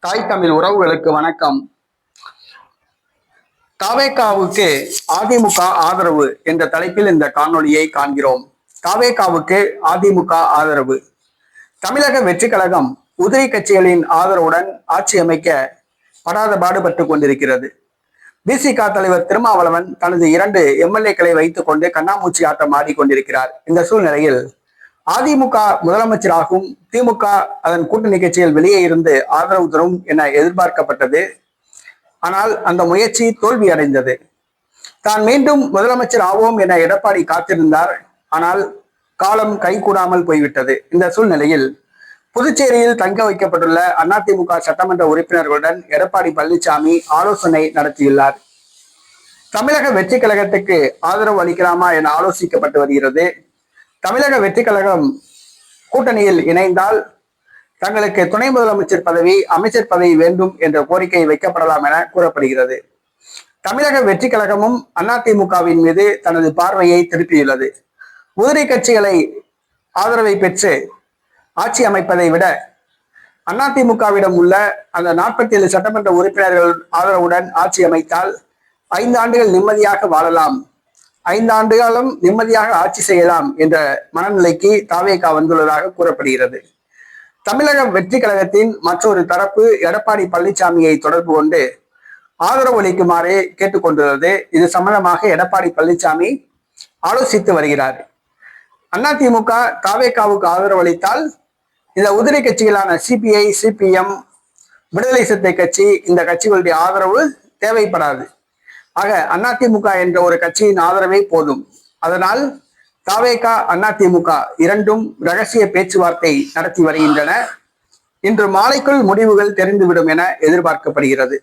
தாய் தமிழ் உறவுகளுக்கு வணக்கம். தாவேகாவுக்கு அதிமுக ஆதரவு என்ற தலைப்பில் இந்த காணொளியை காண்கிறோம். தாவேகாவுக்கு அதிமுக ஆதரவு. தமிழக வெற்றி கழகம் உதிரி கட்சிகளின் ஆதரவுடன் ஆட்சி அமைக்க படாத பாடுபட்டு கொண்டிருக்கிறது. பிசிக தலைவர் திருமாவளவன் தனது 2 எம்எல்ஏக்களை வைத்துக் கொண்டு கண்ணாமூச்சி ஆட்டம் ஆடிக்கொண்டிருக்கிறார். இந்த சூழ்நிலையில் அதிமுக முதலமைச்சராகும், திமுக அதன் கூட்டணி கட்சிகள் வெளியே இருந்து ஆதரவு தரும் என எதிர்பார்க்கப்பட்டது. ஆனால் அந்த முயற்சி தோல்வி அடைந்தது. தான் மீண்டும் முதலமைச்சர் ஆவோம் என எடப்பாடி காத்திருந்தார். ஆனால் காலம் கைகூடாமல் போய்விட்டது. இந்த சூழ்நிலையில் புதுச்சேரியில் தங்க வைக்கப்பட்டுள்ள அதிமுக சட்டமன்ற உறுப்பினர்களுடன் எடப்பாடி பழனிசாமி ஆலோசனை நடத்தியுள்ளார். தமிழக வெற்றி கழகத்துக்கு ஆதரவு அளிக்கலாமா என ஆலோசிக்கப்பட்டு வருகிறது. தமிழக வெற்றி கழகம் கூட்டணியில் இணைந்தால் தங்களுக்கு துணை முதலமைச்சர் பதவி, அமைச்சர் பதவி வேண்டும் என்ற கோரிக்கை வைக்கப்படலாம் என கூறப்படுகிறது. தமிழக வெற்றி கழகமும் அதிமுகவின் மீது தனது பார்வையை திருப்பியுள்ளது. உதிரி கட்சிகளை ஆதரவை பெற்று ஆட்சி அமைப்பதை விட அதிமுகவிடம் உள்ள அந்த 47 சட்டமன்ற உறுப்பினர்கள் ஆதரவுடன் ஆட்சி அமைத்தால் 5 ஆண்டுகள் நிம்மதியாக வாழலாம், 5 ஆண்டுகளும் நிம்மதியாக ஆட்சி செய்யலாம் என்ற மனநிலைக்கு தாவேகா வந்துள்ளதாக கூறப்படுகிறது. தமிழக வெற்றி கழகத்தின் மற்றொரு தரப்பு எடப்பாடி பழனிசாமியை தொடர்பு கொண்டு ஆதரவு அளிக்குமாறு கேட்டுக்கொண்டுள்ளது. இது சம்பந்தமாக எடப்பாடி பழனிசாமி ஆலோசித்து வருகிறார். அதிமுக தாவேகாவுக்கு ஆதரவு அளித்தால் இந்த உதிரி கட்சிகளான சிபிஐ, சிபிஎம், விடுதலை சிறுத்தை கட்சி, இந்த கட்சிகளுடைய ஆதரவு தேவைப்படாது. ஆக அதிமுக என்ற ஒரு கட்சியின் ஆதரவே போதும். அதனால் தாவேகா, அதிமுக இரண்டும் ரகசிய பேச்சுவார்த்தை நடத்தி வருகின்றன. இன்று மாலைக்குள் முடிவுகள் தெரிந்துவிடும் என எதிர்பார்க்கப்படுகிறது.